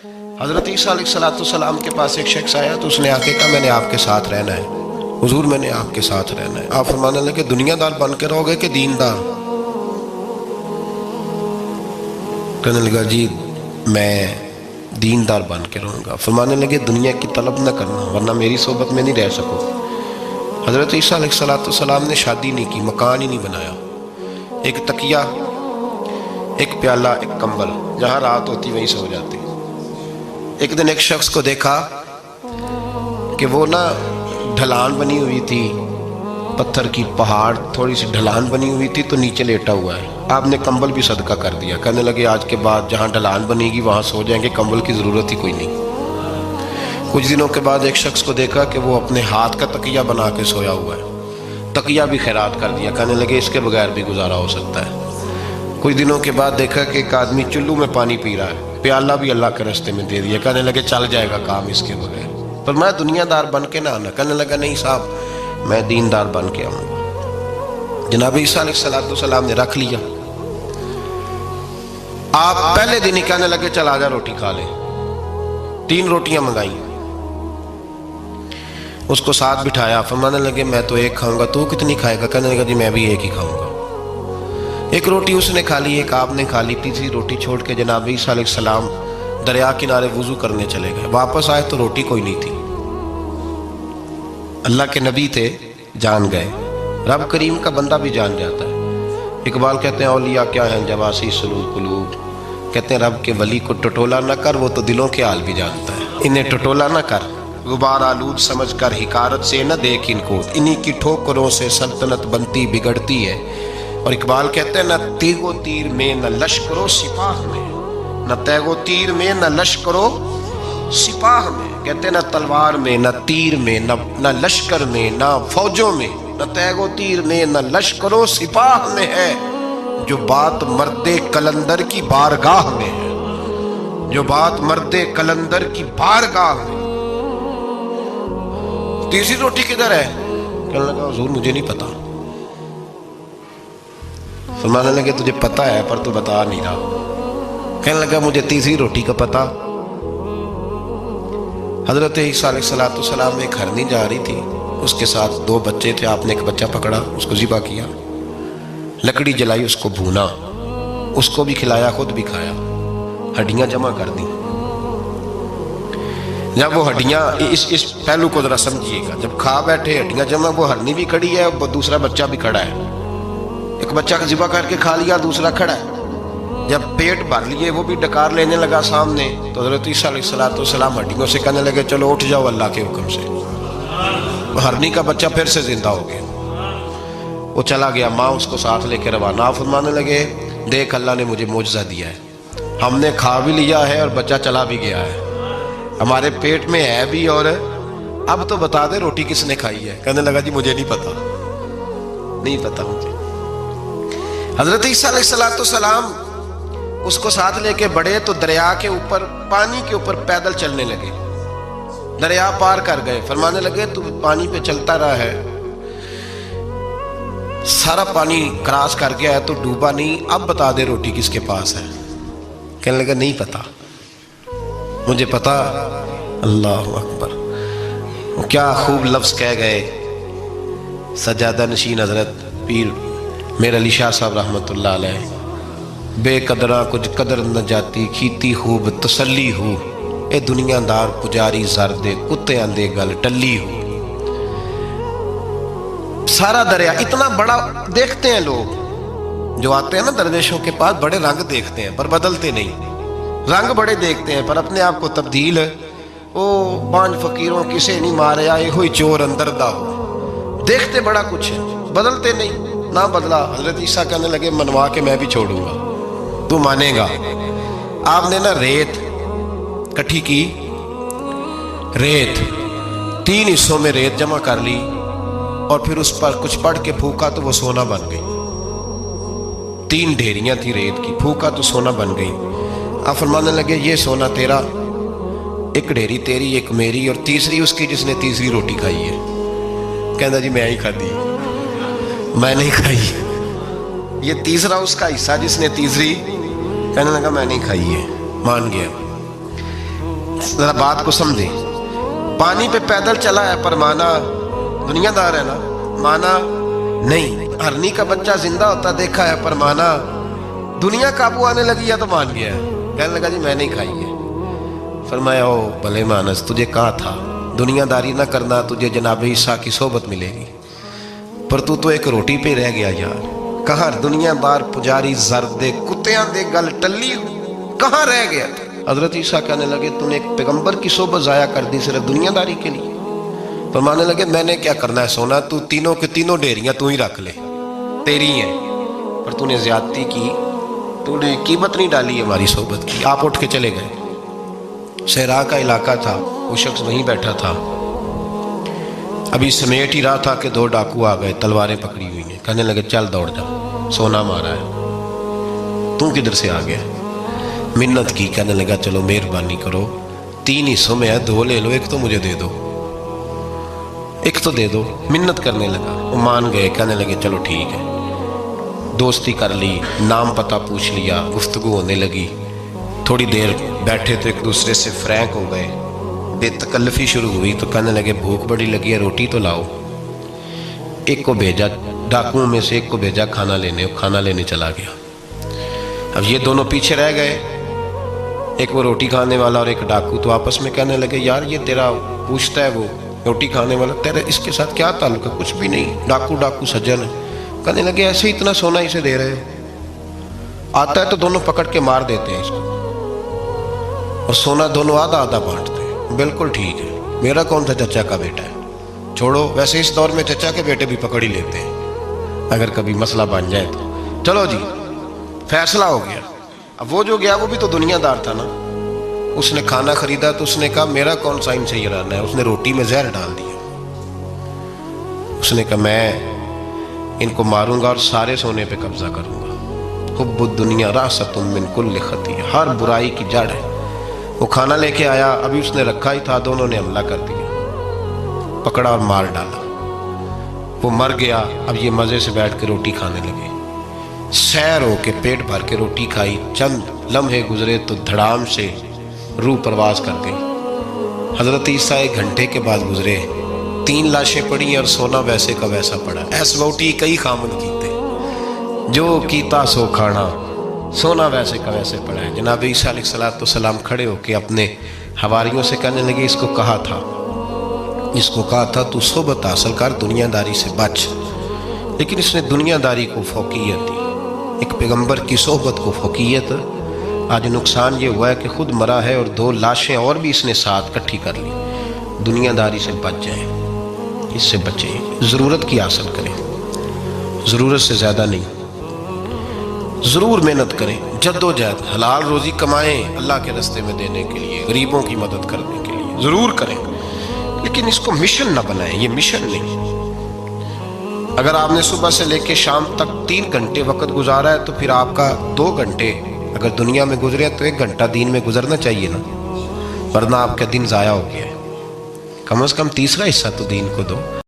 حضرت عیسیٰ علیہ السلام کے پاس ایک شخص آیا تو اس نے آ کے کہا میں نے آپ کے ساتھ رہنا ہے حضور، میں نے آپ کے ساتھ رہنا ہے۔ آپ فرمانے لگے دنیا دار بن کے رہو گے کہ دیندار؟ کہنے لگا جی میں دیندار بن کے رہوں گا۔ فرمانے لگے دنیا کی طلب نہ کرنا ورنہ میری صحبت میں نہیں رہ سکو۔ حضرت عیسیٰ علیہ السلام نے شادی نہیں کی، مکان ہی نہیں بنایا، ایک تکیہ، ایک پیالہ، ایک کمبل، جہاں رات ہوتی وہیں سو جاتے۔ ایک دن ایک شخص کو دیکھا کہ وہ ڈھلان بنی ہوئی تھی، پتھر کی پہاڑ تھوڑی سی ڈھلان بنی ہوئی تھی تو نیچے لیٹا ہوا ہے۔ آپ نے کمبل بھی صدقہ کر دیا، کہنے لگے آج کے بعد جہاں ڈھلان بنے گی وہاں سو جائیں گے، کمبل کی ضرورت ہی کوئی نہیں۔ کچھ دنوں کے بعد ایک شخص کو دیکھا کہ وہ اپنے ہاتھ کا تکیہ بنا کے سویا ہوا ہے، تکیہ بھی خیرات کر دیا، کہنے لگے اس کے بغیر بھی گزارا ہو سکتا ہے۔ کچھ دنوں کے بعد دیکھا کہ ایک آدمی چلو میں پانی پی رہا ہے، پیالہ بھی اللہ کے راستے میں دے دیا، کہنے لگے چل جائے گا کام اس کے بغیر۔ پر میں دنیا دار بن کے نہ آنا، کہنے لگا نہیں صاحب میں دیندار بن کے آؤں گا۔ جناب عیسیٰ علیہ السلام نے رکھ لیا۔ آپ پہلے دن ہی کہنے لگے چل آجا روٹی کھا لے۔ 3 روٹیاں منگائیں، اس کو ساتھ بٹھایا، فرمانے لگے میں تو ایک کھاؤں گا، تو کتنی کھائے گا؟ کہنے لگا جی میں بھی ایک ہی کھاؤں گا۔ ایک روٹی اس نے کھا لی، ایک آپ نے کھا لی، تیسری روٹی چھوڑ کے جناب عیسیٰ علیہ السلام دریا کنارے وضو کرنے چلے گئے۔ واپس آئے تو روٹی کوئی نہیں تھی۔ اللہ کے نبی تھے، جان گئے۔ رب کریم کا بندہ بھی جان جاتا ہے۔ اقبال کہتے ہیں اولیاء کیا ہیں جواسی سلوک قلوب، کہتے ہیں رب کے ولی کو ٹٹولا نہ کر، وہ تو دلوں کے حال بھی جانتا ہے۔ انہیں ٹٹولا نہ کر، غبار آلود سمجھ کر حکارت سے نہ دیکھ ان کو، انہی کی ٹھوکروں سے سلطنت بنتی بگڑتی ہے۔ اور اقبال کہتے ہیں نہ تیغ و تیر میں نہ لشکر و سپاہ میں، نہ تیغ و تیر میں نہ لشکر و سپاہ میں، کہتے ہیں نہ تلوار میں نہ تیر میں نہ لشکر میں نہ فوجوں میں، نہ تیغ و تیر میں نہ لشکر و سپاہ میں ہے، جو بات مرد قلندر کی بارگاہ میں ہے، جو بات مرد قلندر کی بارگاہ میں۔ تیسری روٹی کدھر ہے؟ کہنے لگا حضور مجھے نہیں پتا۔ فرمانے لگے تجھے پتا ہے پر تو بتا نہیں رہا۔ کہنے لگا مجھے تیسری روٹی کا پتا۔ حضرت عیسیٰ علیہ السلام میں ایک ہرنی جا رہی تھی، اس کے ساتھ 2 بچے تھے، آپ نے ایک بچہ پکڑا، اس کو ذبح کیا، لکڑی جلائی، اس کو بھونا، اس کو بھی کھلایا، خود بھی کھایا، ہڈیاں جمع کر دی۔ جب وہ ہڈیاں اس پہلو کو ذرا سمجھیے گا، جب کھا بیٹھے ہڈیاں جمع، وہ ہرنی بھی کھڑی ہے، دوسرا بچہ بھی کھڑا ہے، ایک بچہ کا ذبح کر کے کھا لیا، دوسرا کھڑا ہے۔ جب پیٹ بھر لیے وہ بھی ڈکار لینے لگا سامنے، تو حضرت عیسیٰ علیہ السلام ہڈیوں سے کہنے لگے چلو اٹھ جاؤ اللہ کے حکم سے۔ ہرنی کا بچہ پھر سے زندہ ہو گیا، وہ چلا گیا، ماں اس کو ساتھ لے کے روانہ۔ فرمانے لگے دیکھ اللہ نے مجھے معجزہ دیا ہے، ہم نے کھا بھی لیا ہے اور بچہ چلا بھی گیا ہے، ہمارے پیٹ میں ہے بھی، اور اب تو بتا دے روٹی کس نے کھائی ہے؟ کہنے لگا جی مجھے نہیں پتا، نہیں پتا مجھے۔ حضرت عیسیٰ علیہ السلام اس کو ساتھ لے کے بڑھے تو دریا کے اوپر، پانی کے اوپر پیدل چلنے لگے، دریا پار کر گئے۔ فرمانے لگے تو پانی پہ چلتا رہا ہے، سارا پانی کراس کر گیا ہے تو ڈوبا نہیں، اب بتا دے روٹی کس کے پاس ہے؟ کہنے لگا نہیں پتا، مجھے پتا۔ اللہ اکبر، کیا خوب لفظ کہہ گئے سجادہ نشین حضرت پیر میر علی شاہ صاحب رحمۃ اللہ علیہ۔ بے قدراں کچھ قدر نہ جاتی، کھیتی خوب تسلی ہو، اے دنیا دار پجاری زردے کتے اندے گل ٹلی ہو۔ سارا دریا اتنا بڑا دیکھتے ہیں لوگ جو آتے ہیں نا درویشوں کے پاس، بڑے رنگ دیکھتے ہیں پر بدلتے نہیں، رنگ بڑے دیکھتے ہیں پر اپنے آپ کو تبدیل، او 5 فقیروں کسے نہیں مارے آئے ہوئی چور اندر دا ہو، دیکھتے بڑا کچھ ہے بدلتے نہیں۔ نہ بدلا، حضرت عیسیٰ کہنے لگے منوا کے میں بھی چھوڑوں گا، تو مانے گا۔ آپ نے ریت کٹھی کی، ریت 3 حصوں میں ریت جمع کر لی اور پھر اس پر کچھ پڑھ کے پھونکا تو وہ سونا بن گئی۔ 3 ڈھیریاں تھی ریت کی، پھونکا تو سونا بن گئی۔ آپ فرمانے لگے یہ سونا تیرا، ایک ڈھیری تیری، ایک میری، اور تیسری اس کی جس نے تیسری روٹی کھائی ہے۔ کہنا جی میں ہی کھا دی، میں نہیں کھائی، یہ تیسرا اس کا حصہ جس نے تیسری، کہنے لگا میں نہیں کھائی ہے، مان گیا۔ ذرا بات کو سمجھے. پانی پہ پیدل چلا ہے پر مانا دنیا دار ہے نا, مانا نہیں. ہرنی کا بچہ زندہ ہوتا دیکھا ہے پر مانا دنیا قابو آنے لگی ہے تو مان گیا ہے. کہنے لگا جی میں نہیں کھائی ہے. فرمایا او بھلے مانس, تجھے کہا تھا دنیا داری نہ کرنا, تجھے جناب عیسیٰ کی صحبت ملے گی, پر تو ایک روٹی پہ رہ گیا یار. کہاں دنیا دار پجاری زرد کتیاں دے گل ٹلی, کہاں رہ گیا. حضرت عیسیٰ کہنے لگے تم نے ایک پیغمبر کی صحبت ضائع کر دی صرف دنیا داری کے لیے. فرمانے لگے میں نے کیا کرنا ہے سونا, تو تینوں کے تینوں ڈیریاں تو ہی رکھ لے, تیری ہیں, پر تو نے زیادتی کی, تو نے قیمت نہیں ڈالی ہماری صحبت کی. آپ اٹھ کے چلے گئے. صحرا کا علاقہ تھا, وہ شخص وہیں بیٹھا تھا, ابھی سمیٹ ہی رہا تھا کہ دو ڈاکو آ گئے, تلواریں پکڑی ہوئی ہیں. کہنے لگے چل دوڑ جا, سونا مارا ہے, تو کدھر سے آ گیا. منت کی, کہنے لگا چلو مہربانی کرو, 3 حصوں میں ہے, 2 لے لو, ایک تو مجھے دے دو, ایک تو دے دو. منت کرنے لگا, وہ مان گئے. کہنے لگے چلو ٹھیک ہے. دوستی کر لی, نام پتہ پوچھ لیا, گفتگو ہونے لگی. تھوڑی دیر بیٹھے تو ایک دوسرے سے فرینک ہو گئے, بے تکلفی شروع ہوئی. تو کہنے لگے بھوک بڑی لگی ہے, روٹی تو لاؤ. ایک کو بھیجا, ڈاکوؤں میں سے ایک کو بھیجا کھانا لینے, کھانا لینے چلا گیا. اب یہ دونوں پیچھے رہ گئے, ایک وہ روٹی کھانے والا اور ایک ڈاکو. تو آپس میں کہنے لگے یار یہ تیرا پوچھتا ہے وہ روٹی کھانے والا, تیرے اس کے ساتھ کیا تعلق ہے. کچھ بھی نہیں, ڈاکو سجن ہے. کہنے لگے ایسے ہی اتنا سونا اسے دے رہے, آتا ہے تو دونوں پکڑ کے مار دیتے ہیں اس کو, اور سونا دونوں آدھا آدھا بانٹتے ہیں. بالکل ٹھیک ہے, میرا کون تھا, چچا کا بیٹا ہے, چھوڑو. ویسے اس دور میں چچا کے بیٹے بھی پکڑ ہی لیتے ہیں اگر کبھی مسئلہ بن جائے تو. چلو جی فیصلہ ہو گیا. اب وہ جو گیا وہ بھی تو دنیا دار تھا نا, اس نے کھانا خریدا تو اس نے کہا میرا کون سا ان سے یہ رہنا ہے. اس نے روٹی میں زہر ڈال دیا. اس نے کہا میں ان کو ماروں گا اور سارے سونے پہ قبضہ کروں گا. حب الدنیا راست من کل خطیہ, ہر برائی کی جڑ ہے. وہ کھانا لے کے آیا, ابھی اس نے رکھا ہی تھا, دونوں نے حملہ کر دیا, پکڑا اور مار ڈالا. وہ مر گیا. اب یہ مزے سے بیٹھ کے روٹی کھانے لگے, سیر ہو کے پیٹ بھر کے روٹی کھائی. چند لمحے گزرے تو دھڑام سے روح پرواز کر گئی. حضرت عیسیٰ 1 گھنٹے کے بعد گزرے, 3 لاشیں پڑی اور سونا ویسے کا ویسا پڑا. ایس ووٹی کئی خامن کیتے, جو کیتا سو کھانا, سونا ویسے کا ویسے پڑا ہے. جناب عیسیٰ علیہ السلام کھڑے ہو کے اپنے حواریوں سے کہنے لگے اس کو کہا تھا تو صحبت حاصل کر, دنیا داری سے بچ. لیکن اس نے دنیا داری کو فوقیت دی, ایک پیغمبر کی صحبت کو فوقیت. آج نقصان یہ ہوا ہے کہ خود مرا ہے اور 2 لاشیں اور بھی اس نے ساتھ کٹھی کر لی. دنیا داری سے بچ جائیں, اس سے بچیں, ضرورت کی حاصل کریں, ضرورت سے زیادہ نہیں. ضرور محنت کریں, جد و جہد, حلال روزی کمائیں اللہ کے راستے میں دینے کے لیے, غریبوں کی مدد کرنے کے لیے ضرور کریں, لیکن اس کو مشن نہ بنائیں. یہ مشن نہیں. اگر آپ نے صبح سے لے کے شام تک 3 گھنٹے وقت گزارا ہے تو پھر آپ کا 2 گھنٹے اگر دنیا میں گزرے تو 1 گھنٹہ دین میں گزرنا چاہیے نا, ورنہ آپ کا دن ضائع ہو گیا ہے. کم از کم تیسرا حصہ تو دین کو دو.